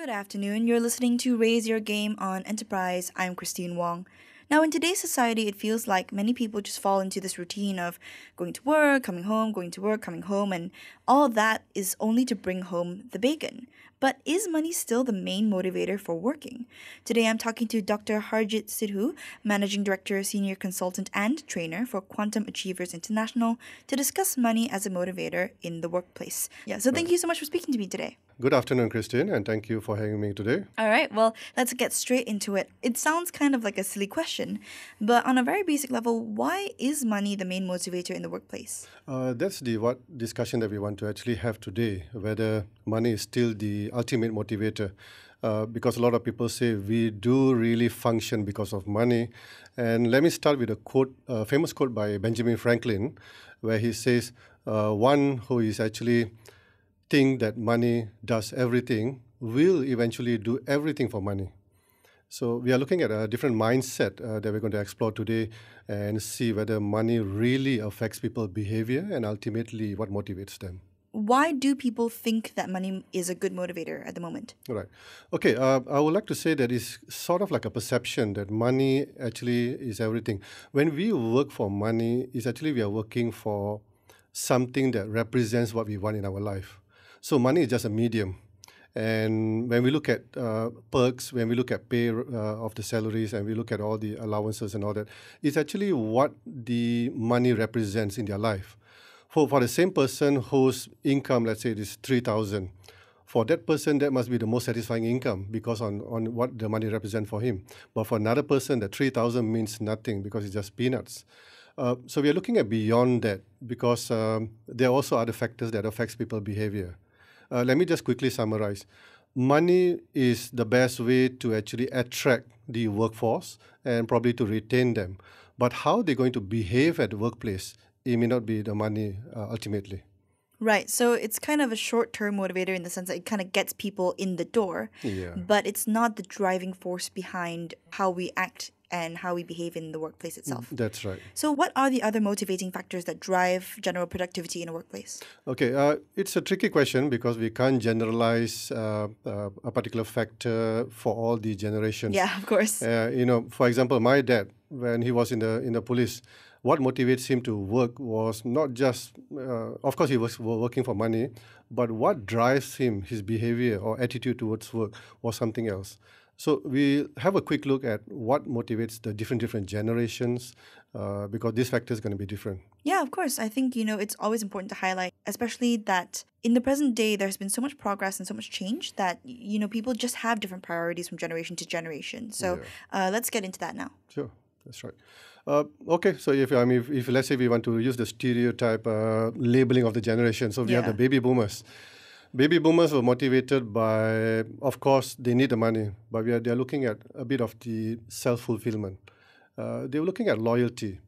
Good afternoon. You're listening to Raise Your Game on Enterprise. I'm Christine Wong. Now, in today's society, it feels like many people just fall into this routine of going to work, coming home, going to work, coming home, and all that is only to bring home the bacon. But is money still the main motivator for working? Today, I'm talking to Dr. Harjit Sidhu, Managing Director, Senior Consultant, and Trainer for Quantum Achievers International, to discuss money as a motivator in the workplace. So thank you so much for speaking to me today. Good afternoon, Christine, and thank you for having me today. All right, well, let's get straight into it. It sounds kind of like a silly question, but on a very basic level, why is money the main motivator in the workplace? That's the what discussion that we want to actually have today, whether money is still the ultimate motivator. Because a lot of people say we do really function because of money. And let me start with a quote, a famous quote by Benjamin Franklin, where he says, one who is actually think that money does everything will eventually do everything for money. So we are looking at a different mindset that we're going to explore today and see whether money really affects people's behavior and ultimately what motivates them. Why do people think that money is a good motivator at the moment? Right. Okay, I would like to say that it's sort of like a perception that money actually is everything. When we work for money, it's actually we are working for something that represents what we want in our life. So money is just a medium. And when we look at perks, when we look at pay of the salaries, and we look at all the allowances and all that, it's actually what the money represents in their life. For the same person whose income, let's say, it is 3,000, for that person, that must be the most satisfying income because on what the money represents for him. But for another person, the 3,000 means nothing because it's just peanuts. So we are looking at beyond that because there are also other factors that affects people's behavior. Let me just quickly summarize. Money is the best way to actually attract the workforce and probably to retain them. But how they're going to behave at the workplace, it may not be the money ultimately. Right, so it's kind of a short-term motivator in the sense that it kind of gets people in the door, but it's not the driving force behind how we act and how we behave in the workplace itself. That's right. So what are the other motivating factors that drive general productivity in a workplace? Okay, it's a tricky question because we can't generalize a particular factor for all the generations. Yeah, of course. For example, my dad, when he was in the police, what motivates him to work was not just, of course, he was working for money, but what drives him, his behavior or attitude towards work, was something else. So we have a quick look at what motivates the different generations because this factor is going to be different. Yeah, of course. I think, it's always important to highlight, especially that in the present day, there's been so much progress and so much change that, people just have different priorities from generation to generation. So let's get into that now. Sure, that's right. Okay, so if let's say we want to use the stereotype labeling of the generation, so we have the baby boomers. Baby boomers were motivated by, of course, they need the money, but they're looking at a bit of the self-fulfillment. They were looking at loyalty.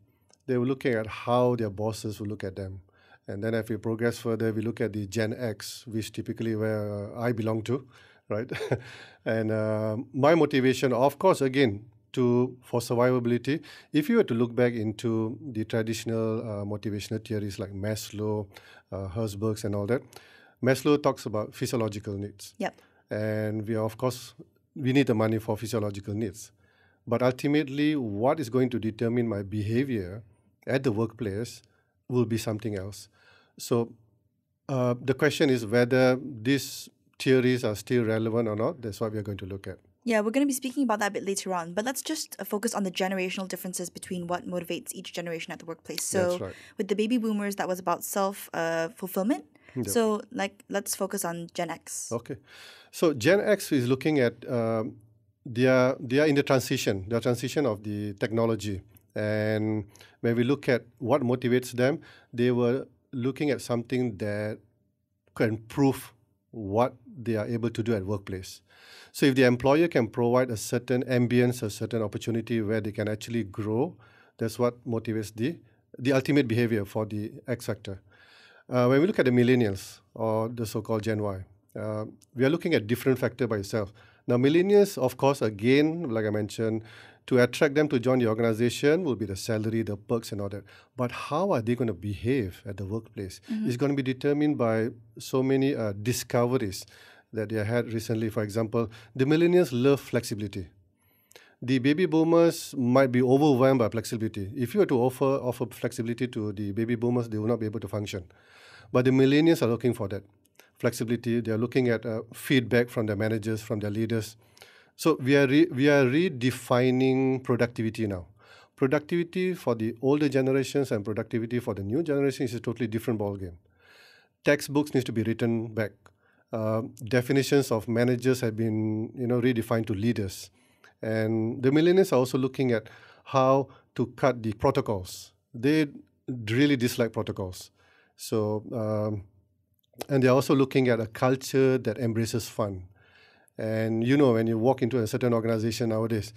They were looking at how their bosses will look at them. And then if we progress further, we look at the Gen X, which typically where I belong to, right? And my motivation, of course, again, for survivability, if you were to look back into the traditional motivational theories like Maslow, Herzberg's and all that, Maslow talks about physiological needs. Yep. And we need the money for physiological needs. But ultimately, what is going to determine my behavior at the workplace will be something else. So the question is whether these theories are still relevant or not. That's what we're going to look at. Yeah, we're going to be speaking about that a bit later on, but let's just focus on the generational differences between what motivates each generation at the workplace. So That's right. With the baby boomers, that was about self-fulfillment. Yep. So let's focus on Gen X. Okay. So Gen X is looking at, they are in the transition of the technology. And when we look at what motivates them, they were looking at something that can prove what they are able to do at workplace. So if the employer can provide a certain ambience, a certain opportunity where they can actually grow, that's what motivates the ultimate behavior for the X factor. When we look at the millennials or the so-called Gen Y, we are looking at different factor by itself. Now, millennials, of course, again, like I mentioned, to attract them to join the organization will be the salary, the perks and all that. But how are they going to behave at the workplace? It's going to be determined by so many discoveries that they had recently. For example, the millennials love flexibility. The baby boomers might be overwhelmed by flexibility. If you were to offer flexibility to the baby boomers, they will not be able to function. But the millennials are looking for that flexibility. They are looking at feedback from their managers, from their leaders. So we are redefining productivity now. Productivity for the older generations and productivity for the new generation is a totally different ballgame. Textbooks need to be written back. Definitions of managers have been redefined to leaders. And the millennials are also looking at how to cut the protocols. They really dislike protocols. So, and they're also looking at a culture that embraces fun. And when you walk into a certain organization nowadays,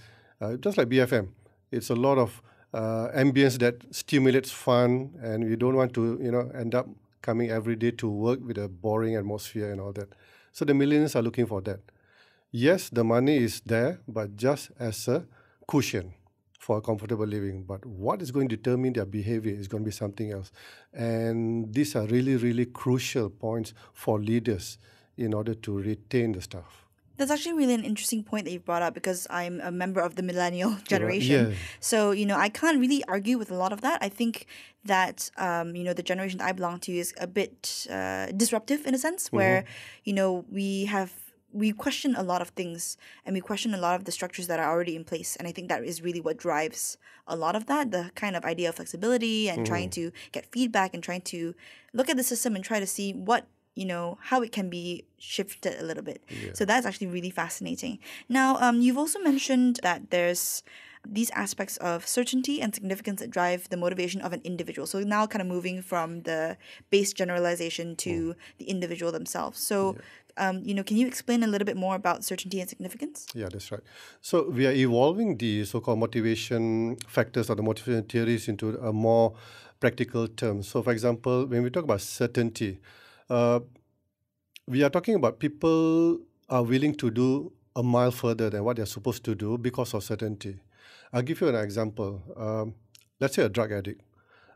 just like BFM, it's a lot of ambience that stimulates fun, and we don't want to, end up coming every day to work with a boring atmosphere and all that. So the millennials are looking for that. Yes, the money is there, but just as a cushion for a comfortable living. But what is going to determine their behavior is going to be something else. And these are really, really crucial points for leaders in order to retain the staff. That's actually really an interesting point that you brought up, because I'm a member of the millennial generation. Yeah. So, I can't really argue with a lot of that. I think that, the generation that I belong to is a bit disruptive in a sense, where, we question a lot of things, and we question a lot of the structures that are already in place. And I think that is really what drives a lot of that, the kind of idea of flexibility and trying to get feedback and trying to look at the system and try to see what, how it can be shifted a little bit. Yeah. So that's actually really fascinating. Now, you've also mentioned that there's these aspects of certainty and significance that drive the motivation of an individual. So now kind of moving from the base generalization to the individual themselves. So, can you explain a little bit more about certainty and significance? Yeah, that's right. So we are evolving the so-called motivation factors or the motivation theories into a more practical term. So, for example, when we talk about certainty, we are talking about people are willing to do a mile further than what they're supposed to do because of certainty. I'll give you an example. Let's say a drug addict.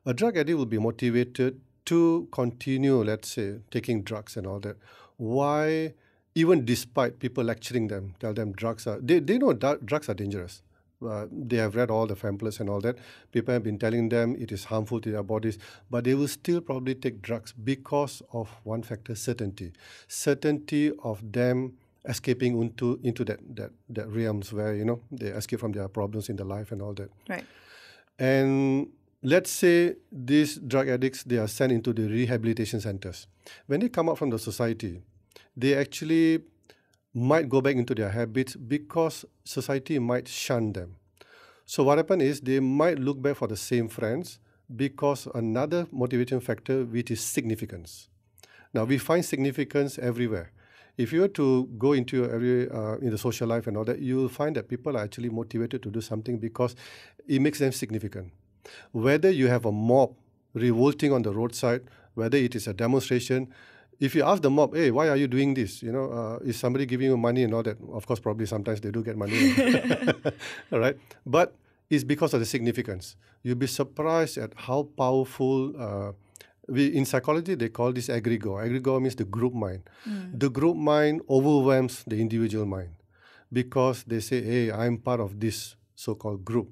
A drug addict will be motivated to continue, let's say, taking drugs and all that. Why? Even despite people lecturing them, tell them drugs are... They know drugs are dangerous. They have read all the pamphlets and all that. People have been telling them it is harmful to their bodies, but they will still probably take drugs because of one factor, certainty. Certainty of them escaping into that realms where, they escape from their problems in their life and all that. Right. And let's say these drug addicts, they are sent into the rehabilitation centers. When they come out from the society, they actually might go back into their habits because society might shun them. So what happens is they might look back for the same friends because another motivating factor, which is significance. Now, we find significance everywhere. If you were to go into in the social life and all that, you will find that people are actually motivated to do something because it makes them significant. Whether you have a mob revolting on the roadside, whether it is a demonstration, if you ask the mob, hey, why are you doing this? Is somebody giving you money and all that? Of course, probably sometimes they do get money. All right. But it's because of the significance. You'll be surprised at how powerful, in psychology, they call this egregore. Egregore means the group mind. The group mind overwhelms the individual mind because they say, hey, I'm part of this so-called group,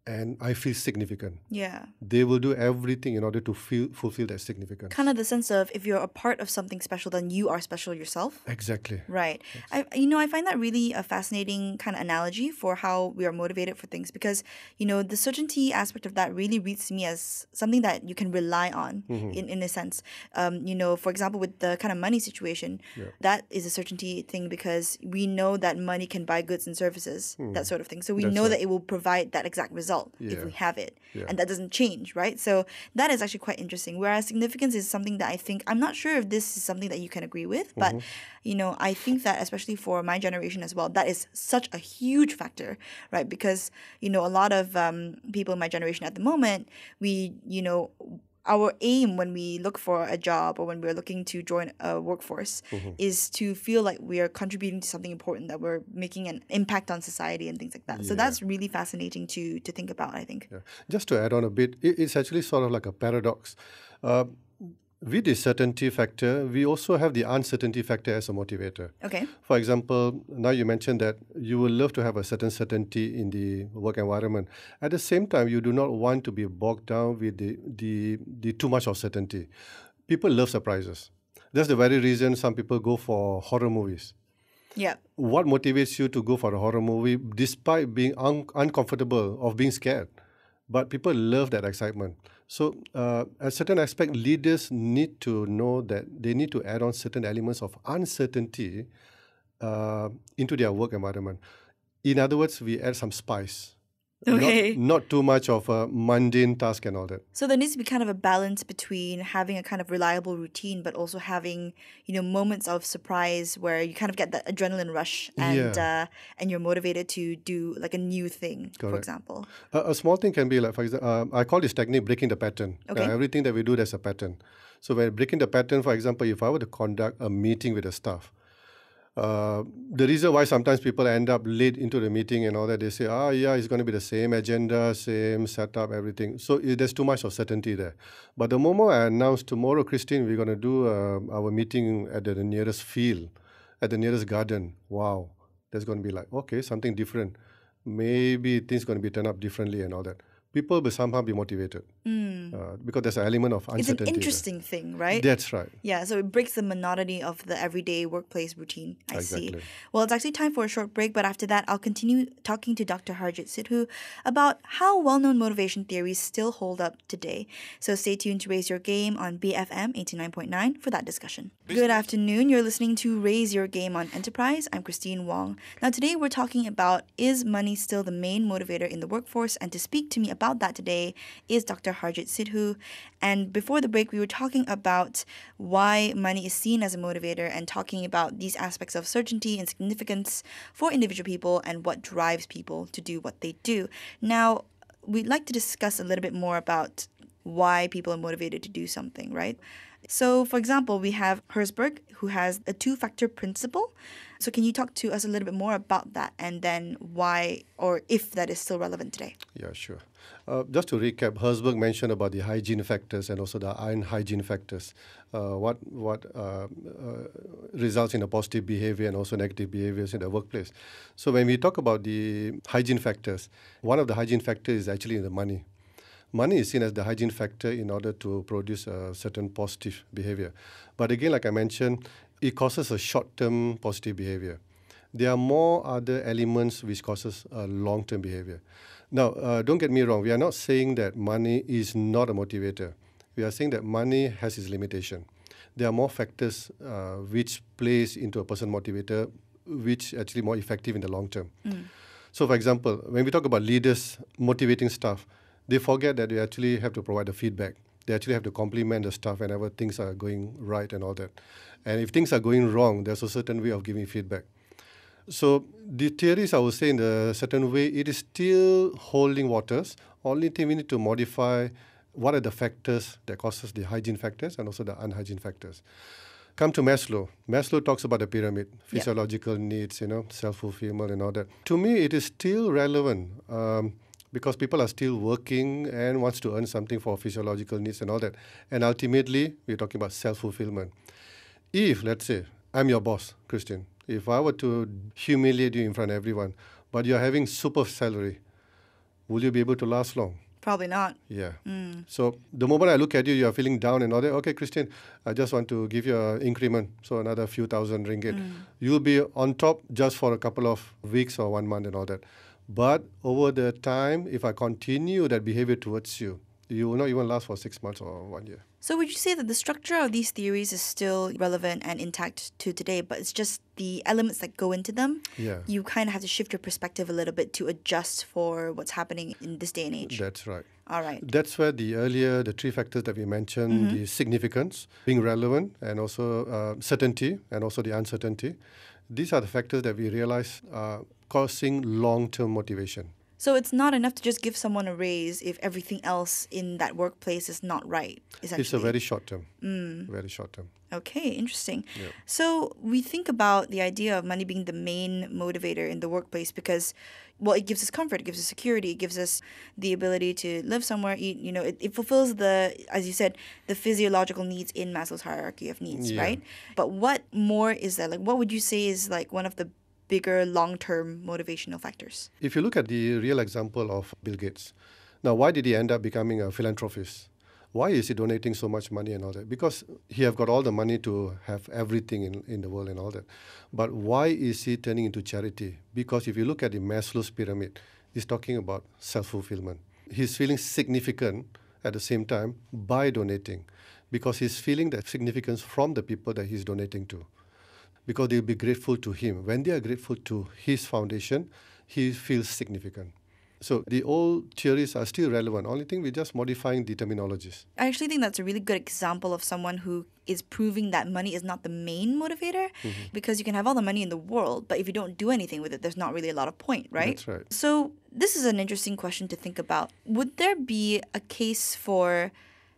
and I feel significant. Yeah. They will do everything in order to fulfill that significance. Kind of the sense of if you're a part of something special, then you are special yourself. Exactly. Right. I find that really a fascinating kind of analogy for how we are motivated for things, because, the certainty aspect of that really reads to me as something that you can rely on in a sense. For example, with the kind of money situation, that is a certainty thing because we know that money can buy goods and services, that sort of thing. So we know that it will provide that exact result if we have it. And that doesn't change, right? So that is actually quite interesting. Whereas significance is something that I think, I'm not sure if this is something that you can agree with, but, I think that especially for my generation as well, that is such a huge factor, right? Because, a lot of people in my generation at the moment, our aim when we look for a job or when we're looking to join a workforce is to feel like we are contributing to something important, that we're making an impact on society and things like that. So that's really fascinating to think about, I think. Yeah. Just to add on a bit, it's actually sort of like a paradox. with the certainty factor, we also have the uncertainty factor as a motivator. Okay. For example, now you mentioned that you will love to have a certain certainty in the work environment. At the same time, you do not want to be bogged down with the too much of certainty. People love surprises. That's the very reason some people go for horror movies. Yeah. What motivates you to go for a horror movie despite being uncomfortable of being scared? But people love that excitement. So, at a certain aspect, leaders need to know that they need to add on certain elements of uncertainty into their work environment. In other words, we add some spice. Okay. Not too much of a mundane task and all that. So there needs to be kind of a balance between having a kind of reliable routine, but also having, moments of surprise where you kind of get that adrenaline rush and you're motivated to do like a new thing, for Correct. example. A small thing can be like, for example, I call this technique breaking the pattern. Okay. Everything that we do, there's a pattern. So when breaking the pattern, for example, if I were to conduct a meeting with the staff, the reason why sometimes people end up late into the meeting and all that, they say, it's going to be the same agenda, same setup, everything. So there's too much of certainty there. But the moment I announce tomorrow, Christine, we're going to do our meeting at the nearest field, at the nearest garden, wow, there's going to be like, okay, something different. Maybe things going to be turned up differently and all that. People will somehow be motivated because there's an element of uncertainty. It's an interesting thing, right? That's right. Yeah, so it breaks the monotony of the everyday workplace routine. I see. Exactly. Well, it's actually time for a short break, but after that, I'll continue talking to Dr. Harjit Sidhu about how well-known motivation theories still hold up today. So stay tuned to Raise Your Game on BFM 89.9 for that discussion. Good afternoon. You're listening to Raise Your Game on Enterprise. I'm Christine Wong. Now, today we're talking about, is money still the main motivator in the workforce? And to speak to me about that today is Dr. Harjit Sidhu. And before the break, we were talking about why money is seen as a motivator and talking about these aspects of certainty and significance for individual people and what drives people to do what they do. Now, we'd like to discuss a little bit more about why people are motivated to do something, right? So, for example, we have Herzberg, who has a two-factor principle. So can you talk to us a little bit more about that and then why or if that is still relevant today? Yeah, sure. Just to recap, Herzberg mentioned about the hygiene factors and also the unhygiene factors. What results in a positive behavior and also negative behaviors in the workplace. So when we talk about the hygiene factors, one of the hygiene factors is actually the money. Money is seen as the hygiene factor in order to produce a certain positive behavior. But again, like I mentioned, it causes a short-term positive behavior. There are more other elements which causes a long-term behavior. Now, don't get me wrong. We are not saying that money is not a motivator. We are saying that money has its limitation. There are more factors which plays into a person motivator, which actually more effective in the long term. So, for example, when we talk about leaders motivating staff, they forget that they actually have to provide the feedback. They actually have to compliment the staff whenever things are going right and all that. And if things are going wrong, there's a certain way of giving feedback. So the theories, I would say, in a certain way, it is still holding waters. Only thing we need to modify what are the factors that causes the hygiene factors and also the unhygiene factors. Come to Maslow. Maslow talks about the pyramid, physiological needs, self-fulfillment and all that. To me, it is still relevant because people are still working and wants to earn something for physiological needs and all that. And ultimately, we're talking about self-fulfillment. If, let's say, I'm your boss, Christian, if I were to humiliate you in front of everyone, but you're having super salary, will you be able to last long? Probably not. Yeah. So the moment I look at you, you're feeling down and all that. Okay, Christian, I just want to give you an increment, so another few thousand ringgit. You'll be on top just for a couple of weeks or 1 month and all that. But over the time, if I continue that behavior towards you, you will not even last for 6 months or 1 year. So would you say that the structure of these theories is still relevant and intact to today, but it's just the elements that go into them? Yeah. You kind of have to shift your perspective a little bit to adjust for what's happening in this day and age. That's right. All right. That's where the three factors that we mentioned, the significance, being relevant, and also certainty, and also the uncertainty. These are the factors that we realize are causing long-term motivation. So it's not enough to just give someone a raise if everything else in that workplace is not right, It's a essentially. very short term. Very short term. Okay, interesting. Yeah. So we think about the idea of money being the main motivator in the workplace because, well, it gives us comfort, it gives us security, it gives us the ability to live somewhere, eat, it fulfills the, as you said, the physiological needs in Maslow's hierarchy of needs, Yeah. right? But what more is there? Like, what would you say is like one of the bigger long-term motivational factors? If you look at the real example of Bill Gates, now why did he end up becoming a philanthropist? Why is he donating so much money and all that? Because he have got all the money to have everything in the world and all that. But why is he turning into charity? Because if you look at the Maslow's pyramid, he's talking about self-fulfillment. He's feeling significant at the same time by donating because he's feeling that significance from the people that he's donating to, because they'll be grateful to him. When they are grateful to his foundation, he feels significant. So the old theories are still relevant. Only thing, we're just modifying the terminologies. I actually think that's a really good example of someone who is proving that money is not the main motivator, because you can have all the money in the world, but if you don't do anything with it, there's not really a lot of point, right? That's right. So this is an interesting question to think about. Would there be a case for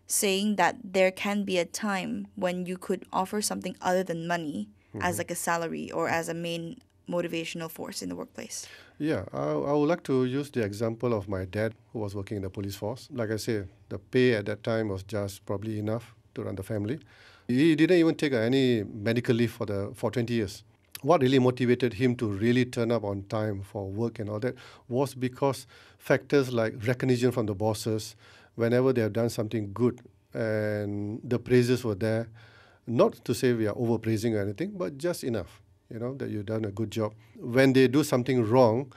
saying that there can be a time when you could offer something other than money as like a salary or as a main motivational force in the workplace? Yeah, I would like to use the example of my dad who was working in the police force. Like I say, the pay at that time was just probably enough to run the family. He didn't even take any medical leave for 20 years. What really motivated him to really turn up on time for work and all that was because factors like recognition from the bosses, whenever they have done something good and the praises were there, not to say we are overpraising or anything, but just enough, that you've done a good job. When they do something wrong,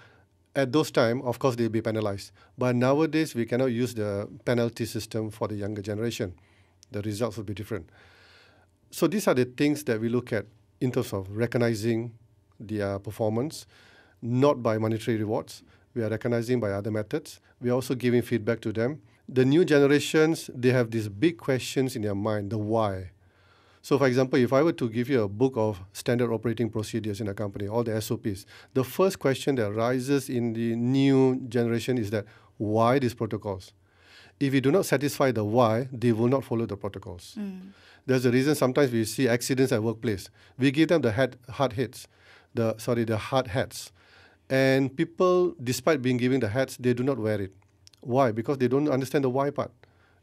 at those times, of course, they'll be penalized. But nowadays, we cannot use the penalty system for the younger generation. The results will be different. So these are the things that we look at in terms of recognizing their performance, not by monetary rewards. We are recognizing by other methods. We are also giving feedback to them. The new generations, they have these big questions in their mind, the why. So, for example, if I were to give you a book of standard operating procedures in a company, all the SOPs, the first question that arises in the new generation is that, why these protocols? If you do not satisfy the why, they will not follow the protocols. There's a reason sometimes we see accidents at workplace. We give them the hard hits, the hard hats. And people, despite being given the hats, they do not wear it. Why? Because they don't understand the why part.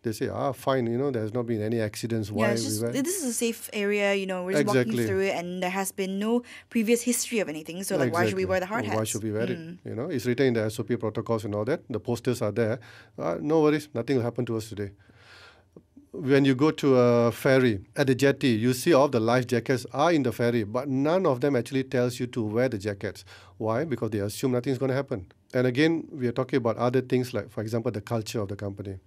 They say, fine, there's not been any accidents. Why it's just, we wear? this is a safe area, we're just walking Exactly. through it and there has been no previous history of anything. So like, why should we wear the hard hats? Why should we wear it? It's written in the SOP protocols and all that. The posters are there. No worries, nothing will happen to us today. When you go to a ferry, at the jetty, you see all the life jackets are in the ferry, but none of them actually tells you to wear the jackets. Why? Because they assume nothing's going to happen. And again, we are talking about other things like, for example, the culture of the company.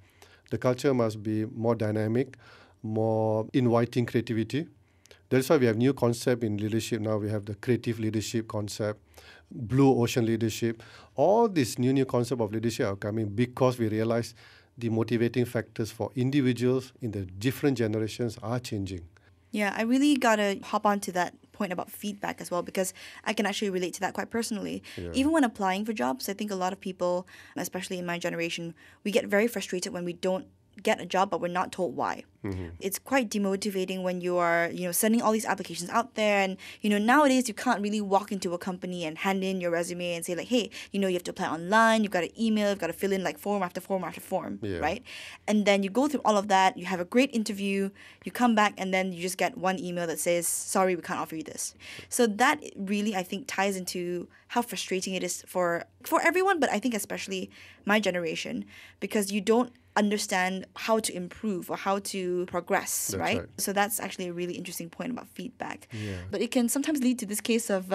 The culture must be more dynamic, more inviting creativity. That's why we have new concept in leadership now. We have the creative leadership concept, blue ocean leadership. All these new concept of leadership are coming because we realize the motivating factors for individuals in the different generations are changing. Yeah, I really got to hop onto that point about feedback as well, because I can actually relate to that quite personally. Yeah. Even when applying for jobs, I think a lot of people, especially in my generation, we get very frustrated when we don't get a job but we're not told why. It's quite demotivating when you are, sending all these applications out there, and nowadays you can't really walk into a company and hand in your resume and say like, hey, you have to apply online, you've got to email, you've got to fill in like form after form after form, Yeah. right? And then you go through all of that, you have a great interview, you come back, and then you just get one email that says, sorry, we can't offer you this. So that really, I think, ties into how frustrating it is for everyone, but I think especially my generation, because you don't understand how to improve or how to progress, That's right? right. So that's actually a really interesting point about feedback. Yeah. But it can sometimes lead to this case of,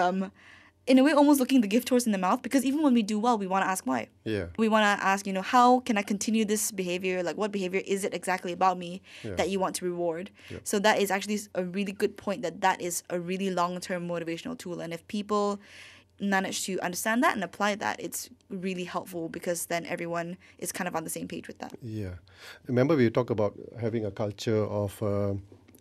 in a way, almost looking the gift horse in the mouth, because even when we do well, we want to ask why. Yeah. We want to ask, how can I continue this behavior? Like, what behavior is it exactly about me that you want to reward? Yep. So that is actually a really good point, that is a really long-term motivational tool. And if people manage to understand that and apply that, it's really helpful, because then everyone is kind of on the same page with that. Yeah. Remember we talked about having a culture of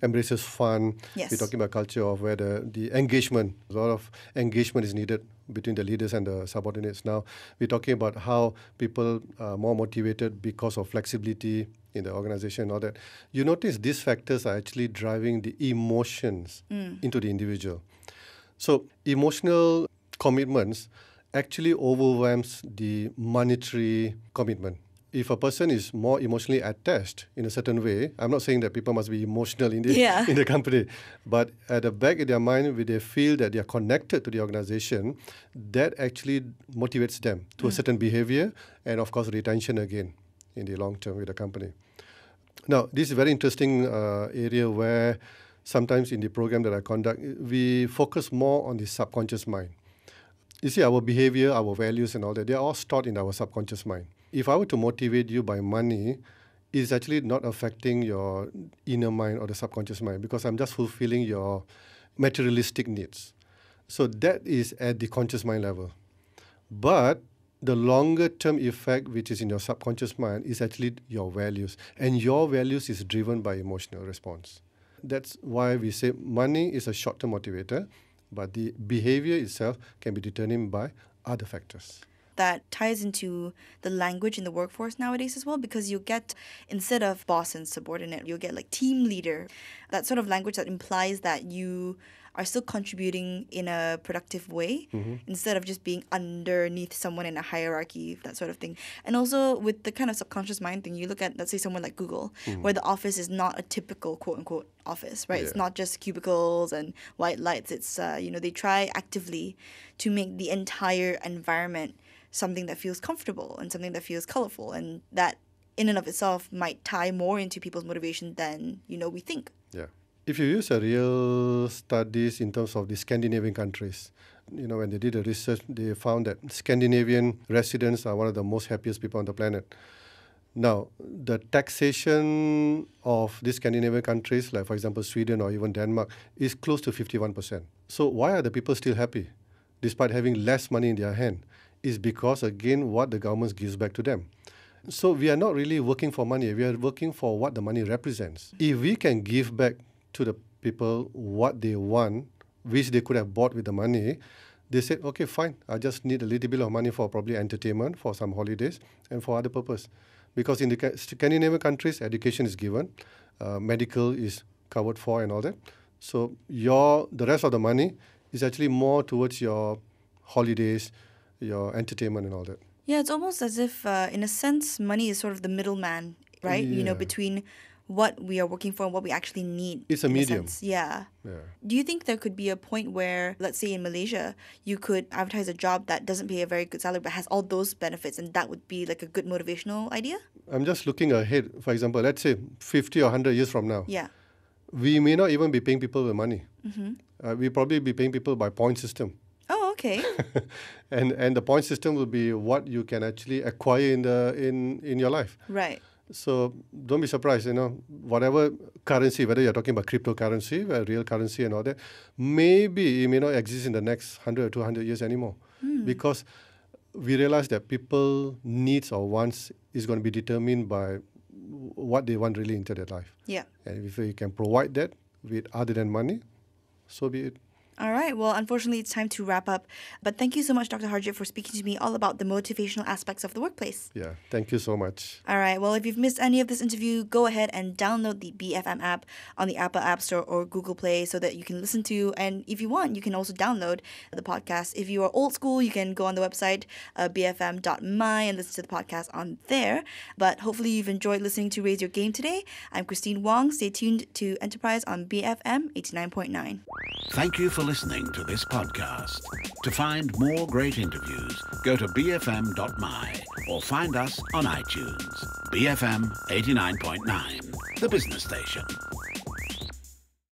embraces fun. Yes. We're talking about culture of where the engagement, a lot of engagement is needed between the leaders and the subordinates. Now, we're talking about how people are more motivated because of flexibility in the organization and all that. You notice these factors are actually driving the emotions into the individual. So emotional commitments actually overwhelms the monetary commitment. If a person is more emotionally attached in a certain way, I'm not saying that people must be emotional in in the company, but at the back of their mind, when they feel that they are connected to the organization, that actually motivates them to a certain behavior and, of course, retention again in the long term with the company. Now, this is a very interesting area where sometimes in the program that I conduct, we focus more on the subconscious mind. You see, our behavior, our values and all that, they're all stored in our subconscious mind. If I were to motivate you by money, it's actually not affecting your inner mind or the subconscious mind because I'm just fulfilling your materialistic needs. So that is at the conscious mind level. But the longer term effect, which is in your subconscious mind, is actually your values. And your values is driven by emotional response. That's why we say money is a short-term motivator, but the behavior itself can be determined by other factors. That ties into the language in the workforce nowadays as well, because you get, instead of boss and subordinate, you'll get like team leader. That sort of language that implies that you are still contributing in a productive way instead of just being underneath someone in a hierarchy, that sort of thing. And also with the kind of subconscious mind thing, you look at, let's say, someone like Google, where the office is not a typical quote-unquote office, right? Yeah. It's not just cubicles and white lights. It's, they try actively to make the entire environment something that feels comfortable and something that feels colorful, and that in and of itself might tie more into people's motivation than we think. Yeah. If you use a real studies in terms of the Scandinavian countries, when they did the research, they found that Scandinavian residents are one of the most happiest people on the planet. Now, the taxation of these Scandinavian countries, like for example Sweden or even Denmark, is close to 51%. So why are the people still happy despite having less money in their hand? Is because, again, what the government gives back to them. So we are not really working for money. We are working for what the money represents. If we can give back to the people what they want, which they could have bought with the money, they said, okay, fine, I just need a little bit of money for probably entertainment, for some holidays, and for other purpose. Because in the Scandinavian countries, education is given, medical is covered for and all that. So the rest of the money is actually more towards your holidays, your entertainment and all that. Yeah, it's almost as if, in a sense, money is sort of the middleman, right? Yeah. Between what we are working for and what we actually need. It's a medium. Yeah. Do you think there could be a point where, let's say in Malaysia, you could advertise a job that doesn't pay a very good salary but has all those benefits, and that would be like a good motivational idea? I'm just looking ahead. For example, let's say 50 or 100 years from now. Yeah. We may not even be paying people with money. We probably be paying people by point system. Oh, okay. and the point system will be what you can actually acquire in your life. Right. So don't be surprised, whatever currency, whether you're talking about cryptocurrency, real currency and all that, maybe it may not exist in the next 100 or 200 years anymore. Because we realize that people needs or wants is going to be determined by what they want really into their life. Yeah. And if you can provide that with other than money, so be it. All right. Well, unfortunately, it's time to wrap up. But thank you so much, Dr. Harjit, for speaking to me all about the motivational aspects of the workplace. Yeah, thank you so much. All right. Well, if you've missed any of this interview, go ahead and download the BFM app on the Apple App Store or Google Play so that you can listen to. And if you want, you can also download the podcast. If you are old school, you can go on the website, bfm.my, and listen to the podcast on there. But hopefully you've enjoyed listening to Raise Your Game today. I'm Christine Wong. Stay tuned to Enterprise on BFM 89.9. Thank you for listening to this podcast. To find more great interviews, go to bfm.my or find us on iTunes. BFM 89.9, the business station.